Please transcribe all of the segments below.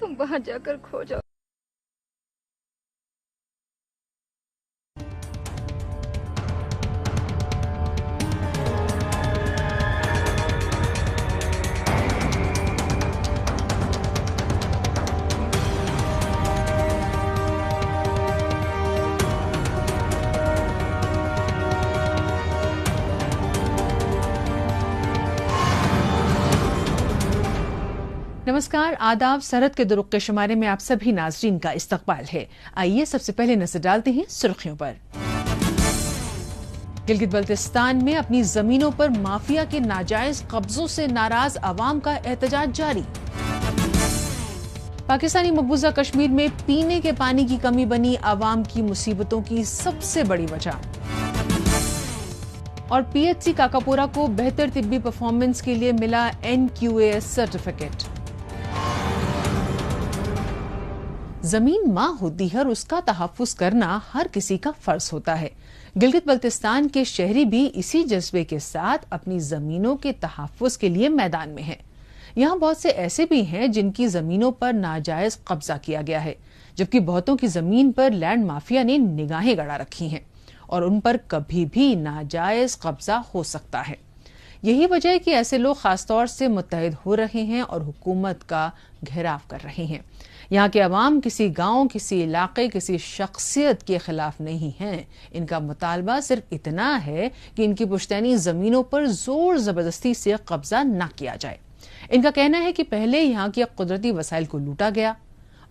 तुम वहां जाकर खो जाओ। नमस्कार, आदाब। सरहद के दुरुक के शुमारे में आप सभी नाजरीन का इस्तकबाल है। आइए सबसे पहले नजर डालते हैं सुर्खियों पर। गिलगित बल्तिस्तान में अपनी जमीनों पर माफिया के नाजायज कब्जों से नाराज अवाम का एहतजाज जारी। पाकिस्तानी मकबूजा कश्मीर में पीने के पानी की कमी बनी अवाम की मुसीबतों की सबसे बड़ी वजह। और पीएचसी काकापुरा को बेहतर तिब्बी परफॉर्मेंस के लिए मिला NQAS सर्टिफिकेट। जमीन मां होती है और उसका तहफ्फुज करना हर किसी का फर्ज होता है। गिलगित बल्तिस्तान के शहरी भी इसी जज्बे के साथ अपनी जमीनों के तहफ्फुज के लिए मैदान में हैं। यहाँ बहुत से ऐसे भी हैं जिनकी जमीनों पर नाजायज कब्जा किया गया है, जबकि बहुतों की जमीन पर लैंड माफिया ने निगाहें गड़ा रखी हैं और उन पर कभी भी नाजायज कब्जा हो सकता है। यही वजह है कि ऐसे लोग खासतौर से मुत्तहिद हो रहे हैं और हुकूमत का घेराव कर रहे हैं। यहाँ के अवाम किसी गांव, किसी इलाके, किसी शख्सियत के खिलाफ नहीं हैं। इनका मुतालबा सिर्फ इतना है कि इनकी पुश्तैनी जमीनों पर जोर जबरदस्ती से कब्जा न किया जाए। इनका कहना है कि पहले यहाँ के कुदरती वसाइल को लूटा गया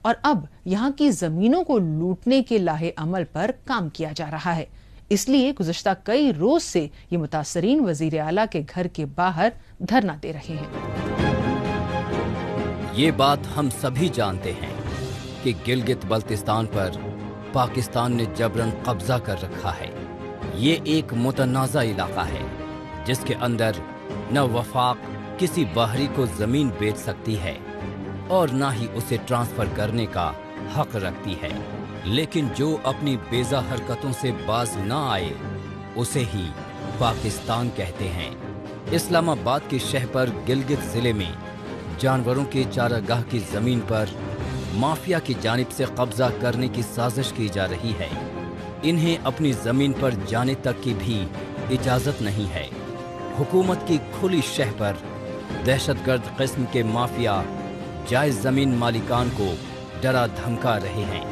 और अब यहाँ की जमीनों को लूटने के लाहे अमल पर काम किया जा रहा है। इसलिए गुज़श्ता कई रोज से ये मुतासरीन वजीर आला के घर के बाहर धरना दे रहे हैं। ये बात हम सभी जानते हैं कि गिलगित बल्तिस्तान पर पाकिस्तान ने जबरन कब्जा कर रखा है। ये एक मुतनाज़ा इलाका है जिसके अंदर न वफाक किसी बाहरी को जमीन बेच सकती है और न ही उसे ट्रांसफर करने का हक रखती है। लेकिन जो अपनी बेजा हरकतों से बाज न आए उसे ही पाकिस्तान कहते हैं। इस्लामाबाद के शहर पर गिलगित जिले में जानवरों के चारागाह की जमीन पर माफिया की जानिब से कब्जा करने की साजिश की जा रही है। इन्हें अपनी जमीन पर जाने तक की भी इजाजत नहीं है। हुकूमत की खुली शह पर दहशतगर्द किस्म के माफिया जायज जमीन मालिकान को डरा धमका रहे हैं।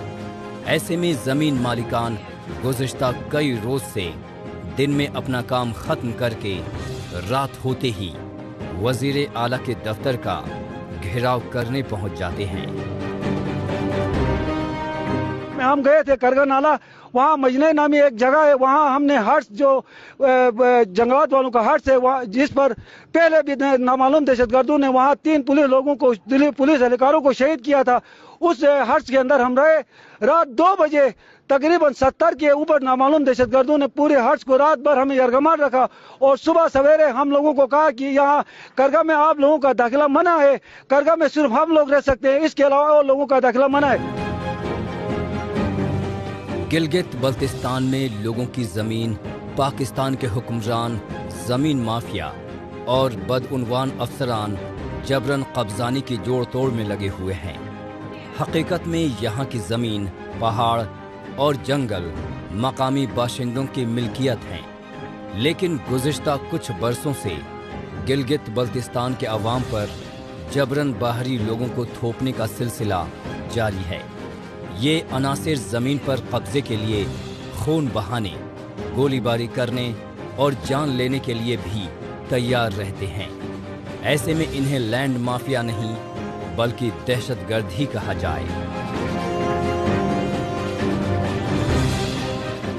ऐसे में जमीन मालिकान गुज़श्ता कई रोज से दिन में अपना काम खत्म करके रात होते ही वजीर आला के दफ्तर का घेराव करने पहुंच जाते हैं। हम गए थे करगा नाला, वहाँ मजने नामी एक जगह है, वहाँ हमने हट्स जो जंगलात वालों का हट्स है, वहाँ जिस पर पहले भी नामालूम दहशतगर्दों ने वहाँ 3 पुलिस एहलकारों को शहीद किया था। उस हट्स के अंदर हम रहे। रात 2 बजे तकरीबन 70 के ऊपर नामालूम दहशतगर्दों ने पूरे हट्स को रात भर हमें यरगमार रखा और सुबह सवेरे हम लोगों को कहा कि यहाँ करगा में आप लोगों का दाखिला मना है, करगा में सिर्फ हम लोग रह सकते हैं, इसके अलावा और लोगों का दाखिला मना है। गिलगित बल्तिस्तान में लोगों की जमीन पाकिस्तान के हुक्मरान, जमीन माफिया और बदउनवान अफसरान जबरन कब्जाने की जोड़ तोड़ में लगे हुए हैं। हकीकत में यहाँ की जमीन, पहाड़ और जंगल मकामी बाशिंदों की मिल्कियत हैं। लेकिन गुज़िश्ता कुछ बरसों से गिलगित बल्तिस्तान के अवाम पर जबरन बाहरी लोगों को थोपने का सिलसिला जारी है। ये अनासिर जमीन पर कब्जे के लिए खून बहाने, गोलीबारी करने और जान लेने के लिए भी तैयार रहते हैं। ऐसे में इन्हें लैंड माफिया नहीं बल्कि दहशतगर्द ही कहा जाए।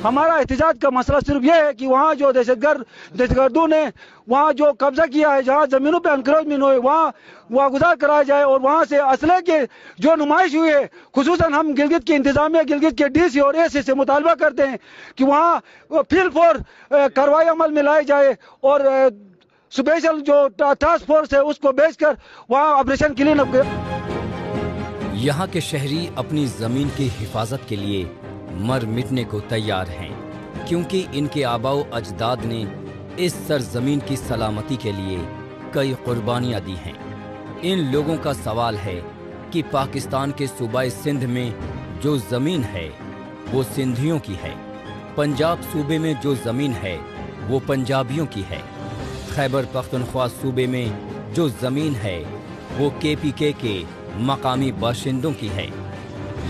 हमारा एहतजाज का मसला सिर्फ ये है कि वहाँ जो दहशतगर्दों ने वहाँ जो कब्जा किया है, जहाँ जमीनों पे एनक्रोचमेंट हुए, वहाँ गुजार कराया जाए और वहाँ से असले के जो नुमाइश हुई है, खुसूसन हम गिलगित की इंतजामिया, गिलगित के DC और AC से मुतालबा करते हैं कि वहाँ फील्ड फोर्स कार्रवाई अमल में लाई जाए और स्पेशल जो टास्क फोर्स है उसको भेजकर वहाँ ऑपरेशन क्लीन अप करे। यहाँ के शहरी अपनी जमीन की हिफाजत के लिए मर मिटने को तैयार हैं, क्योंकि इनके आबाओ अजदाद ने इस सरजमीन की सलामती के लिए कई कुर्बानियां दी हैं। इन लोगों का सवाल है کہ پاکستان کے صوبہ سندھ میں جو زمین ہے وہ سندھیوں کی ہے، پنجاب صوبے میں جو زمین ہے وہ پنجابیوں کی ہے، خیبر پختونخوا صوبے میں جو زمین ہے وہ KPK کے مقامی باشندوں کی ہے،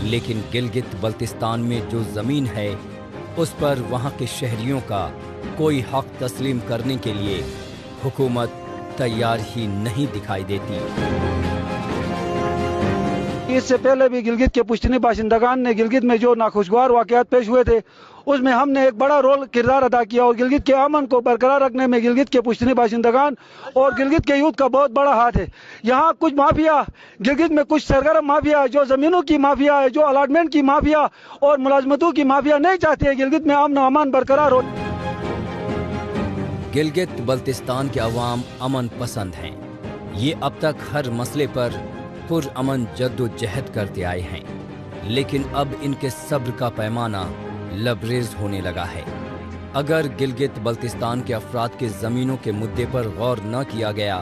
لیکن گلگت بلتستان میں جو زمین ہے اس پر وہاں کے شہریوں کا کوئی حق تسلیم کرنے کے لیے حکومت تیار ہی نہیں دکھائی دیتی۔ اس سے پہلے بھی گلگت کے پشتینی باشندگان نے گلگت میں جو ناخوشگوار واقعات پیش ہوئے تھے اس میں ہم نے ایک بڑا کردار ادا کیا، اور گلگت کے امن کو برقرار رکھنے میں گلگت کے پشتینی باشندگان اور گلگت کے یوتھ کا بہت بڑا ہاتھ ہے۔ یہاں کچھ مافیا، گلگت میں کچھ سرگرم مافیا ہے جو زمینوں کی مافیا ہے، جو الاٹمنٹ کی مافیا اور ملازمتوں کی مافیا نہیں چاہتے ہیں گلگت میں امن و امان برقرار ہو۔ گلگت بلتستان کے عوام امن پسند ہیں، یہ اب تک ہر مسئلے پر پرامن جد و جہد کرتے آئے ہیں، لیکن اب ان کے صبر کا پیمانہ لبریز ہونے لگا ہے۔ اگر گلگت بلتستان کے افراد کے زمینوں کے مدعے پر غور نہ کیا گیا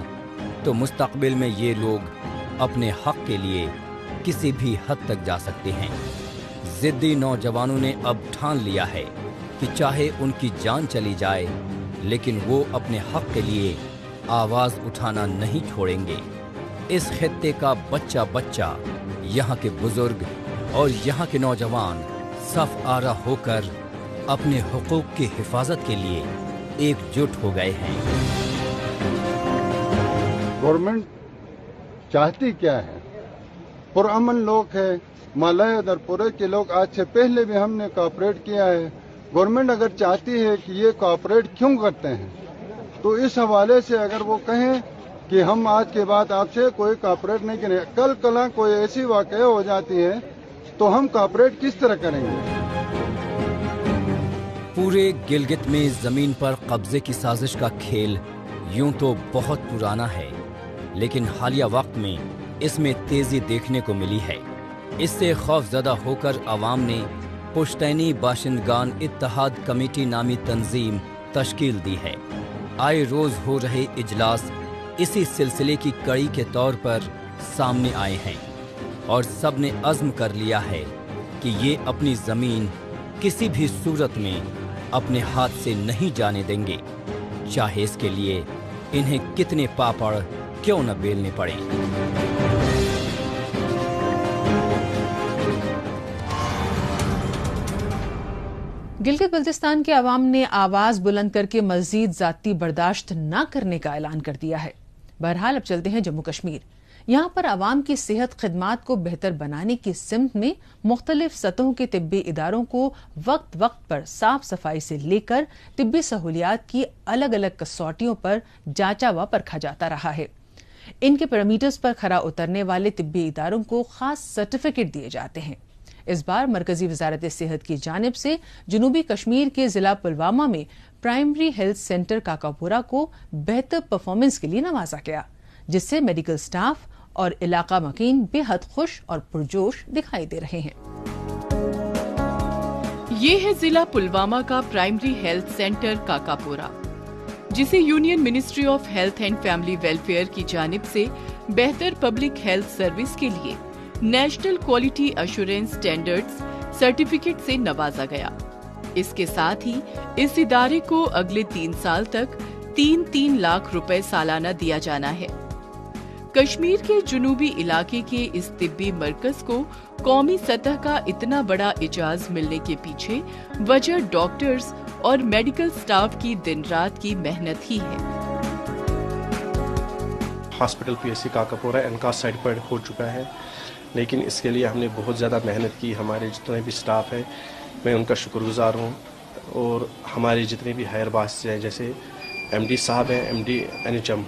تو مستقبل میں یہ لوگ اپنے حق کے لیے کسی بھی حد تک جا سکتے ہیں۔ ضدی نوجوانوں نے اب ٹھان لیا ہے کہ چاہے ان کی جان چلی جائے لیکن وہ اپنے حق کے لیے آواز اٹھانا نہیں چھوڑیں گے۔ اس خطے کا بچہ بچہ، یہاں کے بزرگ اور یہاں کے نوجوان صف آرا ہو کر اپنے حقوق کی حفاظت کے لیے ایک جٹ ہو گئے ہیں۔ گورنمنٹ چاہتی کیا ہے؟ پرامن لوگ ہے، مالائے ادھر پورے کے لوگ آج سے پہلے بھی ہم نے کوآپریٹ کیا ہے۔ گورنمنٹ اگر چاہتی ہے کہ یہ کوآپریٹ کیوں کرتے ہیں تو اس حوالے سے اگر وہ کہیں کہ ہم آج کے بعد آپ سے کوئی کوآپریٹ نہیں کریں، کل کلاں کوئی ایسی واقعہ ہو جاتی ہے تو ہم کوآپریٹ کس طرح کریں گے؟ پورے گلگت میں زمین پر قبضے کی سازش کا کھیل یوں تو بہت پرانا ہے، لیکن حالیہ وقت میں اس میں تیزی دیکھنے کو ملی ہے۔ اس سے خوف زدہ ہو کر عوام نے پشتینی باشندگان اتحاد کمیٹی نامی تنظیم تشکیل دی ہے۔ آئے روز ہو رہے اجلاس اسی سلسلے کی کڑی کے طور پر سامنے آئے ہیں، اور سب نے عزم کر لیا ہے کہ یہ اپنی زمین کسی بھی صورت میں اپنے ہاتھ سے نہیں جانے دیں گے، چاہے اس کے لیے انہیں کتنے پاپڑ کیوں نہ بیلنے پڑیں۔ گلگت بلتستان کے عوام نے آواز بلند کر کے مزید ذاتی برداشت نہ کرنے کا اعلان کر دیا ہے۔ بہرحال اب چلتے ہیں جموں کشمیر۔ یہاں پر عوام کی صحت خدمات کو بہتر بنانے کی سمت میں مختلف سطحوں کے طبی اداروں کو وقت وقت پر صاف صفائی سے لے کر طبی سہولیات کی الگ الگ کسوٹیوں پر جانچا و پرکھا جاتا رہا ہے۔ ان کے پیرامیٹرز پر کھرا اترنے والے طبی اداروں کو خاص سرٹیفکیٹ دیے جاتے ہیں۔ اس بار مرکزی وزارت صحت کی جانب سے جنوبی کشمیر کے ضلع پلوامہ میں پرائمری ہیلتھ سینٹر کاکاپورا کو بہتر پرفارمنس کے لیے نوازا گیا، جس سے میڈیکل سٹاف اور علاقہ مکین بے حد خوش اور پرجوش دکھائی دے رہے ہیں۔ یہ ہے ضلع پلوامہ کا پرائمری ہیلتھ سینٹر کاکاپورا، جسے union ministry of health and family welfare کی جانب سے بہتر پبلک ہیلتھ سروس کے لیے national quality assurance standards certificate سے نوازا گیا۔ اس کے ساتھ ہی اس ادارے کو اگلے 3 سال تک 3 لاکھ روپے سالانہ دیا جانا ہے۔ کشمیر کے جنوبی علاقے کے اس طبی مرکز کو قومی سطح کا اتنا بڑا اعزاز ملنے کے پیچھے وجہ ڈاکٹرز اور میڈیکل سٹاف کی دن رات کی محنت ہی ہے۔ ہاسپٹل PSC کاکاپورا انکاس سائٹ پر ہو چکا ہے، لیکن اس کے لیے ہم نے بہت زیادہ محنت کی۔ ہمارے جتنے بھی سٹاف ہیں میں ان کا شکر گزار ہوں، اور ہمارے جتنے بھی ہائر باس ہیں جیسے MD صاحب ہیں، MD NHM،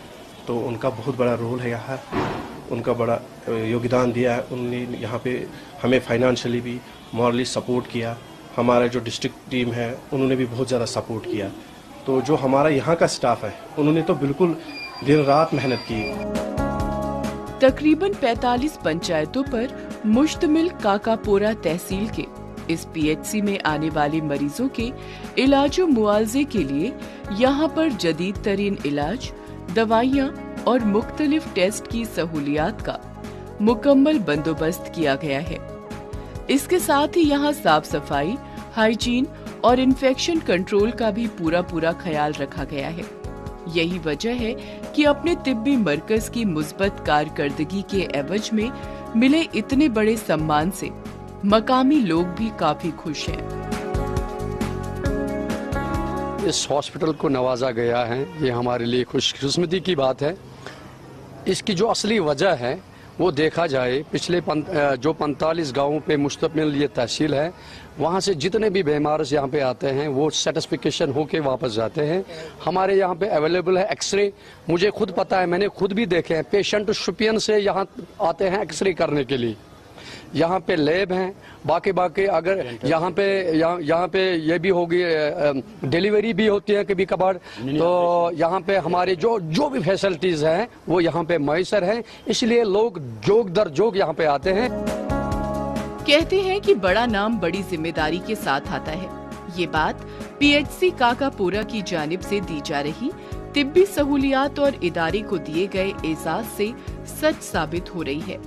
تو ان کا بہت بڑا رول ہے یہاں، ان کا بڑا یوگدان دیا ہے۔ انہوں نے یہاں پہ ہمیں فائنانشلی بھی مورلی سپورٹ کیا۔ ہمارا جو ڈسٹرکٹ ٹیم ہے انہوں نے بھی بہت زیادہ سپورٹ کیا۔ تو جو ہمارا یہاں کا سٹاف ہے انہوں نے تو بالکل دن رات محنت کی۔ تقریباً 45 پنچایتوں پر مشتمل کاکاپورا تحصیل کے اس PHC میں آنے والے مریضوں کے علاج و معالجے کے لیے یہاں پر جدید ترین علاج، دوائیاں اور مختلف ٹیسٹ کی سہولیات کا मुकम्मल बंदोबस्त किया गया है। इसके साथ ही यहाँ साफ सफाई, हाइजीन और इन्फेक्शन कंट्रोल का भी पूरा ख्याल रखा गया है। यही वजह है कि अपने तिब्बी मरकज की मुस्बत कारकर्दगी के एवज में मिले इतने बड़े सम्मान से मकामी लोग भी काफी खुश हैं। इस हॉस्पिटल को नवाजा गया है, ये हमारे लिए खुशकिस्मती की बात है। इसकी जो असली वजह है वो देखा जाए, पिछले जो 45 गांवों पे मुश्तमिल ये तहसील है, वहाँ से जितने भी बीमार यहाँ पे आते हैं वो सेटिस्फिकेशन होके वापस जाते हैं। हमारे यहाँ पे अवेलेबल है एक्सरे, मुझे खुद पता है, मैंने खुद भी देखे हैं। पेशेंट शुपियन से यहाँ आते हैं एक्सरे करने के लिए। यहाँ पे लैब हैं, बाकी अगर यहाँ पे ये भी होगी, डिलीवरी भी होती है कभी कभार, तो यहाँ पे हमारे जो भी फैसिलिटीज हैं वो यहाँ पे मैसर हैं, इसलिए लोग जोग दर जोग यहाँ पे आते हैं। कहते हैं कि बड़ा नाम बड़ी जिम्मेदारी के साथ आता है। ये बात पीएचसी काकापोरा की जानिब से दी जा रही तिब्बी सहूलियात और इदारे को दिए गए एजाज से सच साबित हो रही है।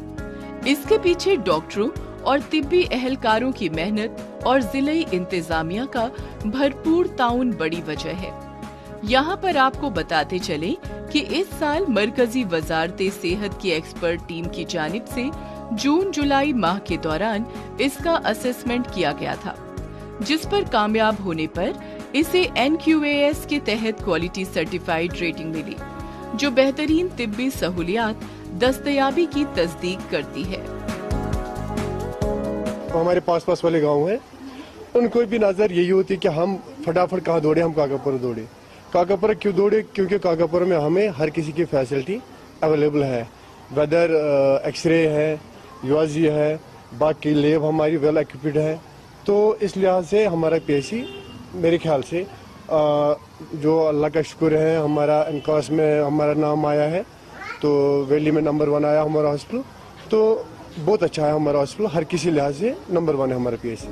इसके पीछे डॉक्टरों और तिब्बी अहलकारों की मेहनत और जिले इंतजामिया का भरपूर ताउन बड़ी वजह है। यहाँ पर आपको बताते चले कि इस साल मरकजी वजारते सेहत की एक्सपर्ट टीम की जानिब से जून जुलाई माह के दौरान इसका असेसमेंट किया गया था, जिस पर कामयाब होने पर इसे NQAS के तहत क्वालिटी सर्टिफाइड रेटिंग मिली, जो बेहतरीन तिब्बी सहूलियात दस्तयाबी की तस्दीक करती है। हमारे पास वाले गांव हैं, उनको भी नजर यही होती है कि हम फटाफट कहाँ दौड़े, हम काकापुरा दौड़े। काकापुरा क्यों दौड़े? क्योंकि काकापुरा में हमें हर किसी की फैसिलिटी अवेलेबल है, वेदर एक्सरे है, यूआजी है, बाकी लैब हमारी वेल इक्विप्ड है। तो इस लिहाज से हमारा पीएचसी मेरे ख्याल से जो अल्लाह का शुक्र है, हमारा एनकास में हमारा नाम आया है, तो वैली में नंबर 1 आया हमारा हॉस्पिटल, तो बहुत अच्छा है हमारा हॉस्पिटल, हर किसी लिहाज से नंबर 1 है हमारा पीएचसी।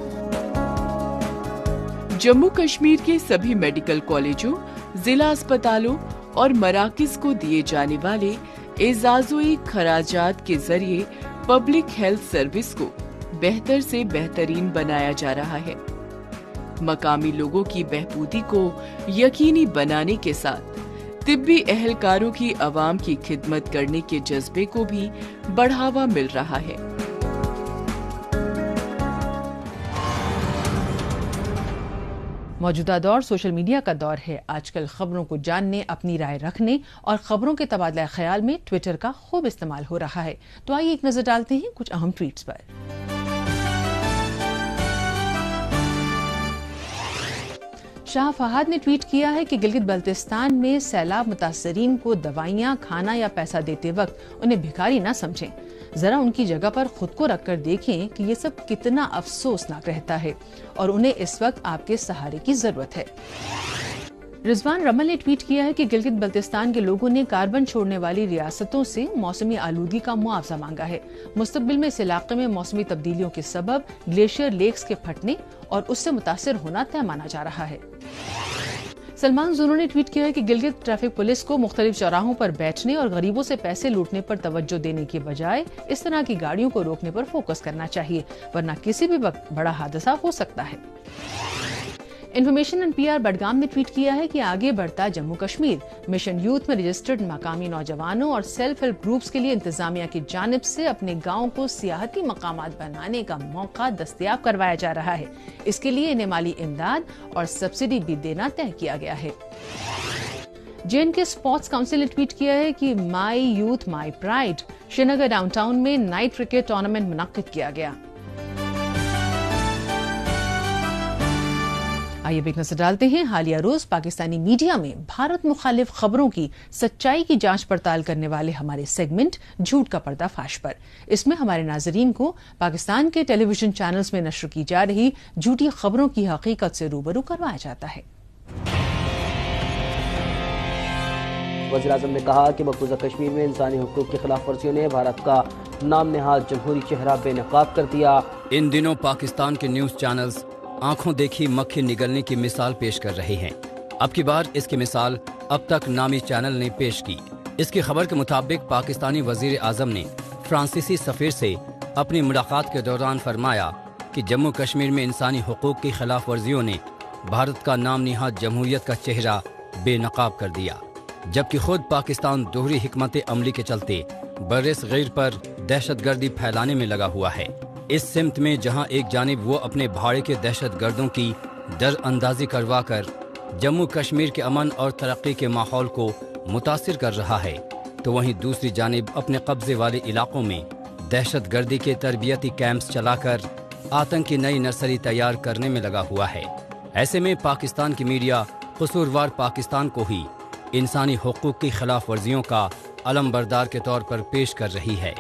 जम्मू कश्मीर के सभी मेडिकल कॉलेजों, जिला अस्पतालों और मराकिज को दिए जाने वाले एजाज़ोई खराजात के जरिए पब्लिक हेल्थ सर्विस को बेहतर से बेहतरीन बनाया जा रहा है। मकामी लोगों की बहबूदी को यकीनी बनाने के साथ तिब्बी अहलकारों की आवाम की खिदमत करने के जज्बे को भी बढ़ावा मिल रहा है। मौजूदा दौर सोशल मीडिया का दौर है। आजकल खबरों को जानने, अपनी राय रखने और खबरों के तबादला ख्याल में ट्विटर का खूब इस्तेमाल हो रहा है। तो आइए एक नजर डालते हैं कुछ अहम ट्वीट्स पर। शाह फहाद ने ट्वीट किया है कि गिलगित बल्तिस्तान में सैलाब मुतासरीन को दवाइयां, खाना या पैसा देते वक्त उन्हें भिखारी न समझें। जरा उनकी जगह पर खुद को रखकर देखें कि ये सब कितना अफसोसनाक रहता है और उन्हें इस वक्त आपके सहारे की जरूरत है। रिजवान रमल ने ट्वीट किया है कि गिलगित बल्तिस्तान के लोगों ने कार्बन छोड़ने वाली रियासतों से मौसमी आलूगी का मुआवजा मांगा है। मुस्तकबिल में इस इलाके में मौसमी तब्दीलियों के सबब ग्लेशियर लेक्स के फटने और उससे मुतासिर होना तय माना जा रहा है। सलमान जुनू ने ट्वीट किया है कि गिलगित ट्रैफिक पुलिस को मुख्तलिफ चौराहों पर बैठने और गरीबों से पैसे लूटने पर तवज्जो देने के बजाय इस तरह की गाड़ियों को रोकने पर फोकस करना चाहिए, वरना किसी भी वक्त बड़ा हादसा हो सकता है। इन्फॉर्मेशन एंड PR बडगाम ने ट्वीट किया है कि आगे बढ़ता जम्मू कश्मीर मिशन यूथ में रजिस्टर्ड मकामी नौजवानों और सेल्फ हेल्प ग्रुप्स के लिए इंतजामिया की जानिब से अपने गाँव को सियाहती मकामात बनाने का मौका दस्तयाब करवाया जा रहा है। इसके लिए इन्हें माली इमदाद और सब्सिडी भी देना तय किया गया है। JNK स्पोर्ट्स काउंसिल ने ट्वीट किया है कि माई youth my pride Srinagar downtown में नाइट क्रिकेट टूर्नामेंट मुनक्किद किया गया। आइए एक नजर डालते हैं हालिया रोज पाकिस्तानी मीडिया में भारत मुखालिफ खबरों की सच्चाई की जांच पड़ताल करने वाले हमारे सेगमेंट झूठ का पर्दाफाश पर। इसमें हमारे नाजरीन को पाकिस्तान के टेलीविजन चैनल्स में नश्र की जा रही झूठी खबरों की हकीकत से रूबरू करवाया जाता है। वज़ीर-ए-आज़म ने कहा कि मकबूजा कश्मीर में इंसानी हुकूक की खिलाफ वर्जियों ने भारत का नाम नेहाद जमहूरी चेहरा बेनकाब कर दिया। इन दिनों पाकिस्तान के न्यूज चैनल्स आंखों देखी मक्खी निगलने की मिसाल पेश कर रहे हैं। अब की बार इसकी मिसाल अब तक नामी चैनल ने पेश की। इसकी खबर के मुताबिक पाकिस्तानी वजीर आजम ने फ्रांसीसी सफ़ीर से अपनी मुलाकात के दौरान फरमाया कि जम्मू कश्मीर में इंसानी हुकूक की खिलाफ वर्जियों ने भारत का नाम निहाद जमहूरियत का चेहरा बेनकाब कर दिया, जबकि खुद पाकिस्तान दोहरी हिकमत अमली के चलते बर्र-ए-सग़ीर पर दहशतगर्दी फैलाने में लगा हुआ है। इस सिमत में जहां एक जानिब वो अपने भाड़े के दहशतगर्दों की दर अंदाजी करवा कर जम्मू कश्मीर के अमन और तरक्की के माहौल को मुतासिर कर रहा है, तो वहीं दूसरी जानिब अपने कब्जे वाले इलाकों में दहशतगर्दी के तरबियती कैंप्स चलाकर आतंक की नई नर्सरी तैयार करने में लगा हुआ है। ऐसे में पाकिस्तान की मीडिया कसूरवार पाकिस्तान को ही इंसानी हुकूक की खिलाफ वर्जियों का अलमबरदार के तौर पर पेश कर रही है।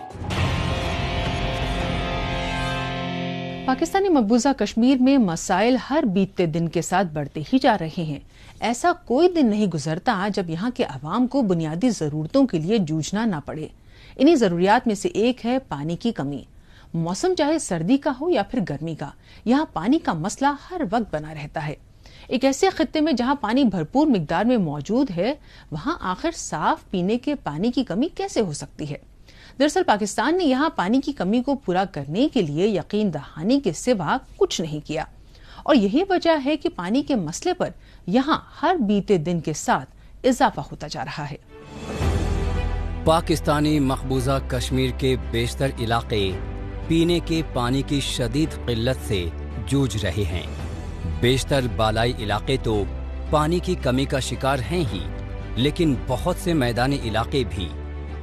पाकिस्तानी मकबूजा कश्मीर में मसाइल हर बीतते दिन के साथ बढ़ते ही जा रहे हैं। ऐसा कोई दिन नहीं गुजरता जब यहाँ के अवाम को बुनियादी जरूरतों के लिए जूझना ना पड़े। इन्हीं जरूरियात में से एक है पानी की कमी। मौसम चाहे सर्दी का हो या फिर गर्मी का, यहाँ पानी का मसला हर वक्त बना रहता है। एक ऐसे खित्ते में जहाँ पानी भरपूर मिकदार में मौजूद है, वहाँ आखिर साफ पीने के पानी की कमी कैसे हो सकती है? दरअसल पाकिस्तान ने यहाँ पानी की कमी को पूरा करने के लिए यकीन दहानी के सिवा कुछ नहीं किया, और यही वजह है कि पानी के मसले पर यहाँ हर बीते दिन के साथ इजाफा होता जा रहा है। पाकिस्तानी मकबूजा कश्मीर के बेशतर इलाके पीने के पानी की शदीद किल्लत से जूझ रहे हैं। बेशतर बालाई इलाके तो पानी की कमी का शिकार हैं ही, लेकिन बहुत से मैदानी इलाके भी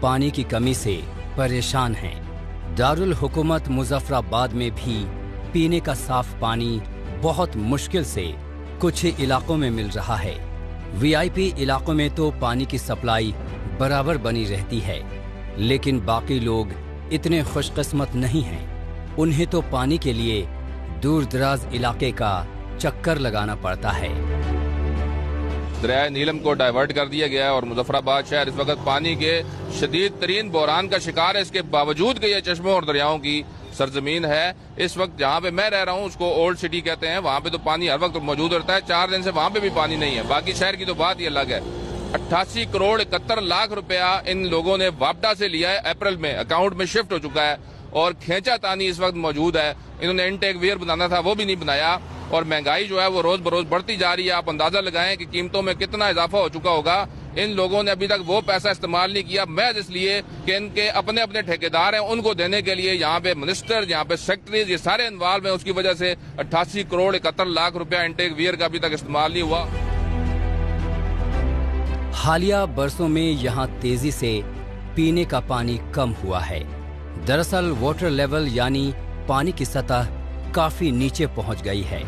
पानी की कमी से परेशान हैं। दारुल हुकूमत मुजफ्फराबाद में भी पीने का साफ पानी बहुत मुश्किल से कुछ ही इलाकों में मिल रहा है। वीआईपी इलाकों में तो पानी की सप्लाई बराबर बनी रहती है, लेकिन बाकी लोग इतने खुशकिस्मत नहीं हैं। उन्हें तो पानी के लिए दूर दराज इलाके का चक्कर लगाना पड़ता है। दरिया नीलम को डाइवर्ट कर दिया गया है और मुजफ्फराबाद शहर इस वक्त पानी के शदीद तरीन बहरान का शिकार है। इसके बावजूद कि यह चश्मों और दरियाओं की सरजमीन है, इस वक्त जहाँ पे मैं रह रहा हूँ उसको ओल्ड सिटी कहते हैं, वहाँ पे तो पानी हर वक्त मौजूद रहता है। 4 दिन से वहाँ पे भी पानी नहीं है। बाकी शहर की तो बात ही अलग है। 88 करोड़ 71 लाख रुपया इन लोगों ने वापडा से लिया है, अप्रैल में अकाउंट में शिफ्ट हो चुका है, और खेचा तानी इस वक्त मौजूद है। इन्होंने इनटेक वेयर बनाना था, वो भी नहीं बनाया, और महंगाई जो है वो रोज बरोज बढ़ती जा रही है। आप अंदाजा लगाएं कि कीमतों में कितना इजाफा हो चुका होगा। इन लोगों ने अभी तक वो पैसा इस्तेमाल नहीं किया, महज इसलिए कि इनके अपने अपने ठेकेदार हैं, उनको देने के लिए यहाँ पे मिनिस्टर, यहाँ पे सेक्रेटरीज, ये सारे इन्वॉल्व हैं। उसकी वजह से 88 करोड़ 71 लाख रुपया इनटेक वेयर का अभी तक इस्तेमाल नहीं हुआ। हालिया बरसों में यहाँ तेजी से पीने का पानी कम हुआ है। दरअसल वाटर लेवल यानी पानी की सतह काफी नीचे पहुंच गई है।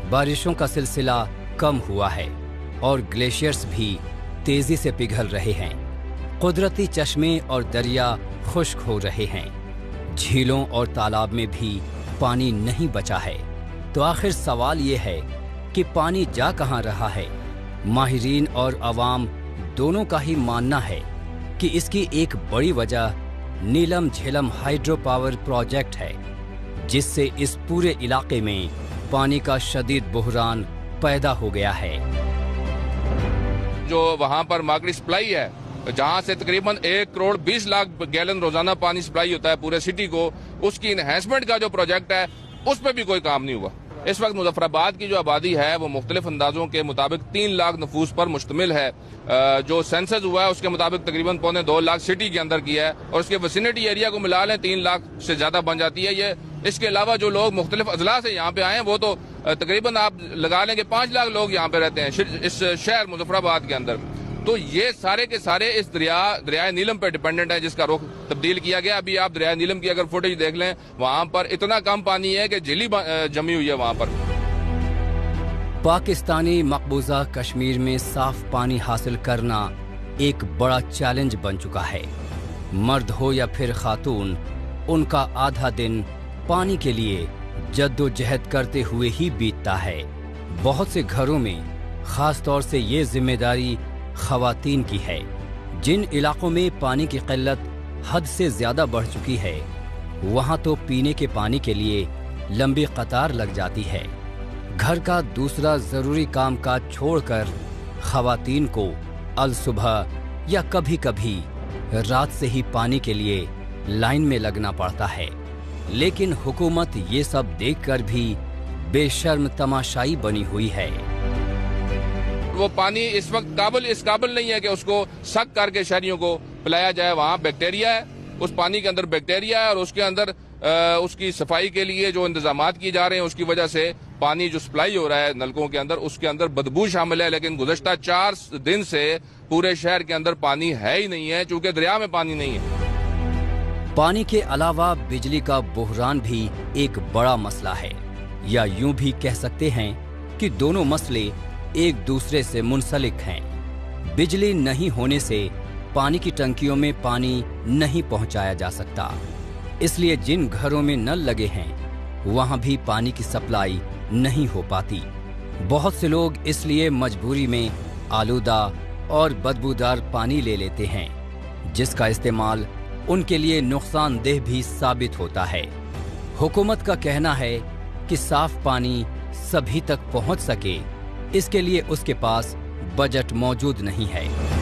बारिशों का सिलसिला कम हुआ है और ग्लेशियर्स भी तेजी से पिघल रहे हैं। कुदरती चश्मे और दरिया खुश्क हो रहे हैं। झीलों और तालाब में भी पानी नहीं बचा है। तो आखिर सवाल ये है कि पानी जा कहाँ रहा है? माहिरीन और अवाम दोनों का ही मानना है कि इसकी एक बड़ी वजह नीलम झेलम हाइड्रो पावर प्रोजेक्ट है, जिससे इस पूरे इलाके में पानी का शदीद बहरान पैदा हो गया है। जो वहाँ पर मार्केट सप्लाई है, जहाँ से तकरीबन 1 करोड़ 20 लाख गैलन रोजाना पानी सप्लाई होता है पूरे सिटी को, उसकी इनहेंसमेंट का जो प्रोजेक्ट है उस पर भी कोई काम नहीं हुआ। इस वक्त मुजफ्फराबाद की जो आबादी है वो मुख्तलिफ अंदाजों के मुताबिक 3 लाख नफूस पर मुश्तमिल है। जो सेंसस हुआ है उसके मुताबिक तकरीबन 2.25 लाख सिटी के अंदर की है, और उसके विसिनिटी एरिया को मिला लें 3 लाख से ज्यादा बन जाती है ये। इसके अलावा जो लोग मुख्तलिफ अजला से यहाँ पे आए हैं वो तो तकरीबन आप लगा लें कि 5 लाख लोग यहाँ पे रहते हैं इस शहर मुजफ्फराबाद के अंदर। तो ये सारे के सारे इस दरिया नीलम पे डिपेंडेंट है, जिसका रुख तब्दील किया गया। अभी आप दरिया नीलम की अगर फुटेज देख लें, वहां पर इतना कम पानी है कि झीली जमी हुई है वहां पर। पाकिस्तानी मकबूजा कश्मीर में साफ पानी हासिल करना एक बड़ा चैलेंज बन चुका है। मर्द हो या फिर खातून, उनका आधा दिन पानी के लिए जद्दोजहद करते हुए ही बीतता है। बहुत से घरों में खास तौर से ये जिम्मेदारी खवातीन की है। जिन इलाकों में पानी की किल्लत हद से ज्यादा बढ़ चुकी है, वहां तो पीने के पानी के लिए लंबी कतार लग जाती है। घर का दूसरा जरूरी काम काज छोड़कर खवातीन को अल सुबह या कभी कभी रात से ही पानी के लिए लाइन में लगना पड़ता है। लेकिन हुकूमत ये सब देखकर भी बेशर्म तमाशाई बनी हुई है। वो पानी इस वक्त इस काबिल नहीं है कि उसको सक करके शहरियों को पिलाया जाए। वहाँ बैक्टीरिया है, उस पानी के अंदर बैक्टीरिया है, और उसके अंदर उसकी सफाई के लिए जो इंतजामात किए जा रहे हैं उसकी वजह से पानी जो सप्लाई हो रहा है नलकों के अंदर, उसके अंदर बदबू शामिल है। लेकिन गुज़श्ता 4 दिन से पूरे शहर के अंदर पानी है ही नहीं है, चूंकि दरिया में पानी नहीं है। पानी के अलावा बिजली का बुहरान भी एक बड़ा मसला है, या यूं भी कह सकते हैं कि दोनों मसले एक दूसरे से मुंसलिक हैं। बिजली नहीं होने से पानी की टंकियों में पानी नहीं पहुंचाया जा सकता, इसलिए जिन घरों में नल लगे हैं वहां भी पानी की सप्लाई नहीं हो पाती। बहुत से लोग इसलिए मजबूरी में आलूदा और बदबूदार पानी ले लेते हैं, जिसका इस्तेमाल उनके लिए नुकसानदेह भी साबित होता है। हुकूमत का कहना है कि साफ पानी सभी तक पहुंच सके, इसके लिए उसके पास बजट मौजूद नहीं है।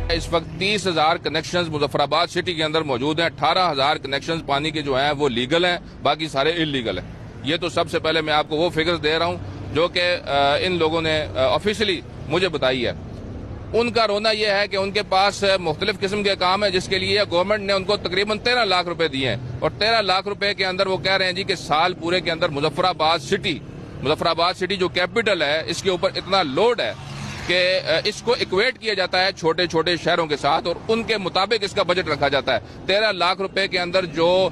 इस वक्त 30,000 कनेक्शंस मुजफ्फराबाद सिटी के अंदर मौजूद हैं। 18,000 कनेक्शंस पानी के जो हैं वो लीगल हैं, बाकी सारे इलीगल हैं। ये तो सबसे पहले मैं आपको वो फिगर्स दे रहा हूँ जो कि इन लोगों ने ऑफिशियली मुझे बताई है। उनका रोना यह है कि उनके पास मुख्तलिफ किस्म के काम है जिसके लिए गवर्नमेंट ने उनको तकरीबन 13 लाख रुपए दिए हैं, और 13 लाख रुपए के अंदर वो कह रहे हैं जी कि साल पूरे के अंदर मुजफ्फराबाद सिटी जो कैपिटल है इसके ऊपर इतना लोड है कि इसको इक्वेट किया जाता है छोटे छोटे शहरों के साथ, और उनके मुताबिक इसका बजट रखा जाता है। 13 लाख रुपए के अंदर जो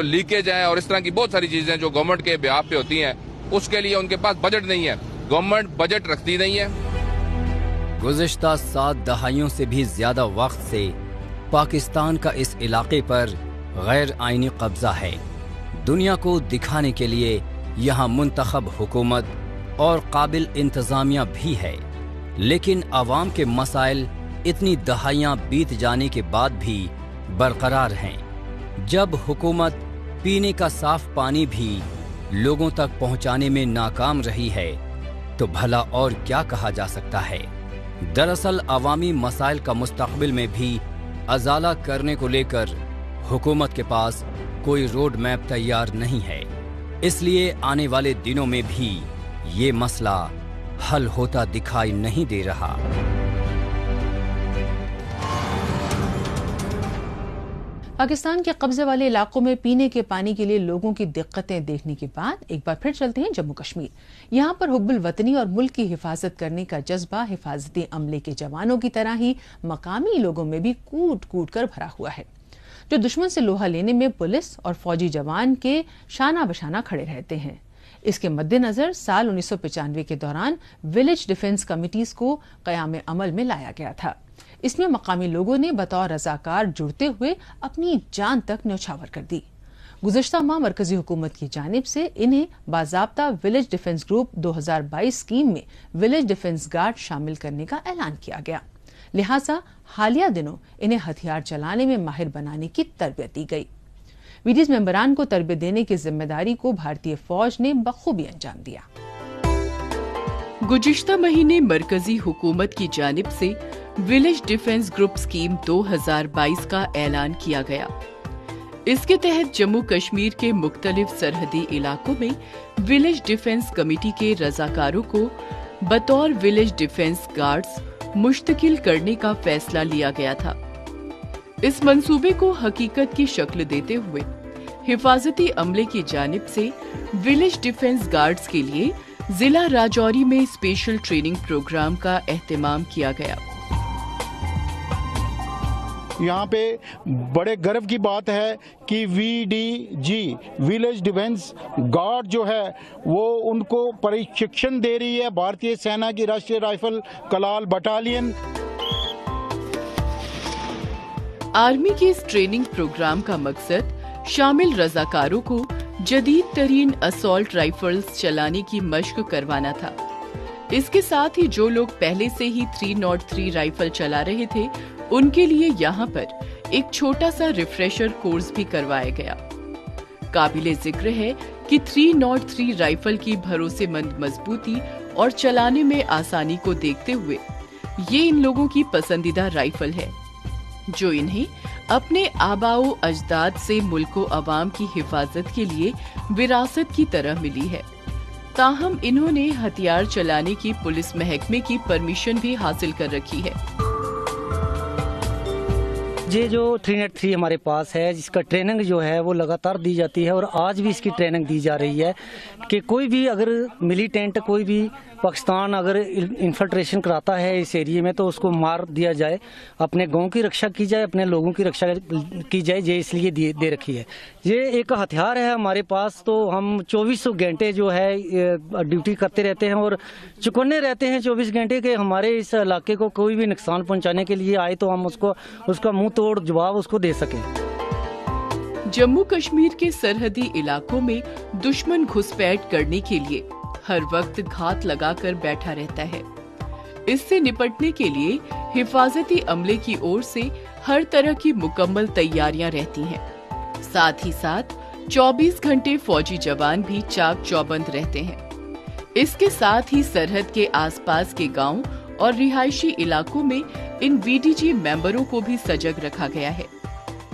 लीकेज है और इस तरह की बहुत सारी चीजें जो गवर्नमेंट के बिहाफ पे होती हैं, उसके लिए उनके पास बजट नहीं है। गवर्नमेंट बजट रखती नहीं है। गुज़िश्ता 7 दहाइयों से भी ज्यादा वक्त से पाकिस्तान का इस इलाके पर गैर आईनी कब्जा है। दुनिया को दिखाने के लिए यहाँ मुंतखब हुकूमत और काबिल इंतजामिया भी है, लेकिन आवाम के मसाइल इतनी दहाइयाँ बीत जाने के बाद भी बरकरार हैं। जब हुकूमत पीने का साफ पानी भी लोगों तक पहुँचाने में नाकाम रही है, तो भला और क्या कहा जा सकता है। दरअसल अवामी मसाइल का मुस्तकबिल में भी अजाला करने को लेकर हुकूमत के पास कोई रोड मैप तैयार नहीं है, इसलिए आने वाले दिनों में भी ये मसला हल होता दिखाई नहीं दे रहा। पाकिस्तान के कब्जे वाले इलाकों में पीने के पानी के लिए लोगों की दिक्कतें देखने के बाद एक बार फिर चलते हैं जम्मू कश्मीर। यहाँ पर हुब्बुल वतनी और मुल्क की हिफाजत करने का जज्बा हिफाजती अमले के जवानों की तरह ही मकामी लोगों में भी कूट कूट कर भरा हुआ है, जो दुश्मन से लोहा लेने में पुलिस और फौजी जवान के शाना बशाना खड़े रहते हैं। इसके मद्देनजर साल 1995 के दौरान विलेज डिफेंस कमिटीज को क़याम अमल में लाया गया था। इसमें मकामी लोगों ने बतौर रजाकार जुड़ते हुए अपनी जान तक न्यौछावर कर दी। गुज़श्ता माह मरकजी हुकूमत की जानिब से इन्हें बाज़ाब्ता विलेज डिफेंस ग्रुप 2022 स्कीम में विलेज डिफेंस गार्ड शामिल करने का ऐलान किया गया। लिहाजा हालिया दिनों इन्हें हथियार चलाने में माहिर बनाने की तरबियत दी गई। विलेज मेंबरान को तरबियत देने की जिम्मेदारी को भारतीय फौज ने बखूबी अंजाम दिया। गुज़िश्ता महीने मरकजी हुकूमत की जानिब से विलेज डिफेंस ग्रुप स्कीम 2022 का ऐलान किया गया। इसके तहत जम्मू कश्मीर के मुख्तलिफ सरहदी इलाकों में विलेज डिफेंस कमेटी के रजाकारों को बतौर विलेज डिफेंस गार्ड्स मुश्तकिल करने का फैसला लिया गया था। इस मंसूबे को हकीकत की शक्ल देते हुए हिफाजती अमले की जानिब से विलेज डिफेंस गार्ड्स के लिए जिला राजौरी में स्पेशल ट्रेनिंग प्रोग्राम का एहतमाम किया गया। यहाँ पे बड़े गर्व की बात है कि VDG विलेज डिफेंस गार्ड जो है वो उनको प्रशिक्षण दे रही है भारतीय सेना की राष्ट्रीय राइफल कलाल बटालियन। आर्मी के इस ट्रेनिंग प्रोग्राम का मकसद शामिल रजाकारों को जदीद तरीन असॉल्ट राइफल्स चलाने की मश्क करवाना था। इसके साथ ही जो लोग पहले से ही 303 राइफल चला रहे थे उनके लिए यहाँ पर एक छोटा सा रिफ्रेशर कोर्स भी करवाया गया। काबिले जिक्र है कि 303 राइफल की भरोसेमंद मजबूती और चलाने में आसानी को देखते हुए ये इन लोगों की पसंदीदा राइफल है, जो इन्हें अपने आबाओ अजदाद से मुल्को अवाम की हिफाजत के लिए विरासत की तरह मिली है। ताहम इन्होंने हथियार चलाने की पुलिस महकमे की परमिशन भी हासिल कर रखी है। ये जो 303 हमारे पास है, जिसका ट्रेनिंग जो है वो लगातार दी जाती है और आज भी इसकी ट्रेनिंग दी जा रही है कि कोई भी अगर मिलिटेंट, कोई भी पाकिस्तान अगर इन्फिल्ट्रेशन कराता है इस एरिया में तो उसको मार दिया जाए, अपने गांव की रक्षा की जाए, अपने लोगों की रक्षा की जाए। ये इसलिए दे रखी है। ये एक हथियार है हमारे पास, तो हम 24 घंटे जो है ड्यूटी करते रहते हैं और चुकन्ने रहते हैं 24 घंटे के हमारे इस इलाके को कोई भी नुकसान पहुंचाने के लिए आए तो हम उसका मुंह तोड़ जवाब उसको दे सकें। जम्मू कश्मीर के सरहदी इलाकों में दुश्मन घुसपैठ करने के लिए हर वक्त घात लगाकर बैठा रहता है। इससे निपटने के लिए हिफाजती अमले की ओर से हर तरह की मुकम्मल तैयारियां रहती हैं। साथ ही साथ 24 घंटे फौजी जवान भी चाक चौबंद रहते हैं। इसके साथ ही सरहद के आसपास के गांव और रिहायशी इलाकों में इन वीडीजी मेंबरों को भी सजग रखा गया है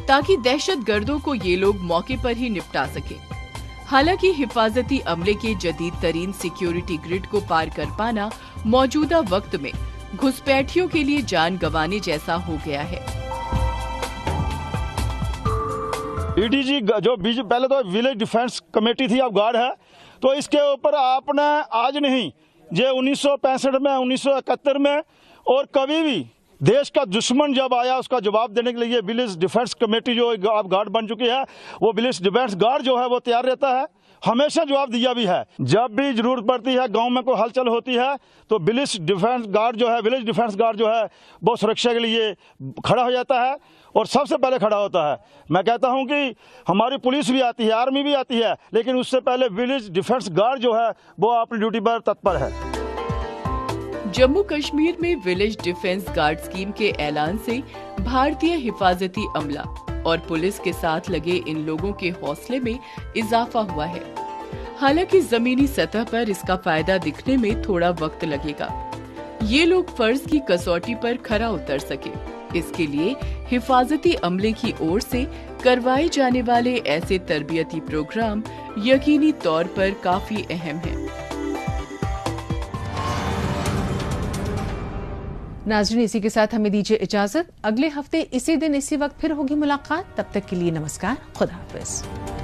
ताकि दहशतगर्दों को ये लोग मौके पर ही निपटा सके। हालांकि हिफाजती अमले के जदीद तरीन सिक्योरिटी ग्रिड को पार कर पाना मौजूदा वक्त में घुसपैठियों के लिए जान गंवाने जैसा हो गया है। ईडीजी जो पहले तो विलेज डिफेंस कमेटी थी, अब गार्ड है, तो इसके ऊपर आपने आज नहीं, ये 1965 में, 1971 में और कभी भी देश का दुश्मन जब आया उसका जवाब देने के लिए विलेज डिफेंस कमेटी जो अब गार्ड बन चुकी है, वो विलेज डिफेंस गार्ड जो है वो तैयार रहता है, हमेशा जवाब दिया भी है। जब भी जरूरत पड़ती है, गांव में कोई हलचल होती है तो विलेज डिफेंस गार्ड जो है, विलेज डिफेंस गार्ड जो है वो सुरक्षा के लिए खड़ा हो जाता है और सबसे पहले खड़ा होता है। मैं कहता हूं कि हमारी पुलिस भी आती है, आर्मी भी आती है, लेकिन उससे पहले विलेज डिफेंस गार्ड जो है वो अपनी ड्यूटी पर तत्पर है। जम्मू कश्मीर में विलेज डिफेंस गार्ड स्कीम के ऐलान से भारतीय हिफाजती अमला और पुलिस के साथ लगे इन लोगों के हौसले में इजाफा हुआ है। हालांकि जमीनी सतह पर इसका फायदा दिखने में थोड़ा वक्त लगेगा। ये लोग फर्ज की कसौटी पर खरा उतर सके, इसके लिए हिफाजती अमले की ओर से करवाए जाने वाले ऐसे तरबियती प्रोग्राम यकीनी तौर पर काफी अहम हैं। नाज़रीन, इसी के साथ हमें दीजिए इजाजत। अगले हफ्ते इसी दिन इसी वक्त फिर होगी मुलाकात। तब तक के लिए नमस्कार, खुदा हाफिज।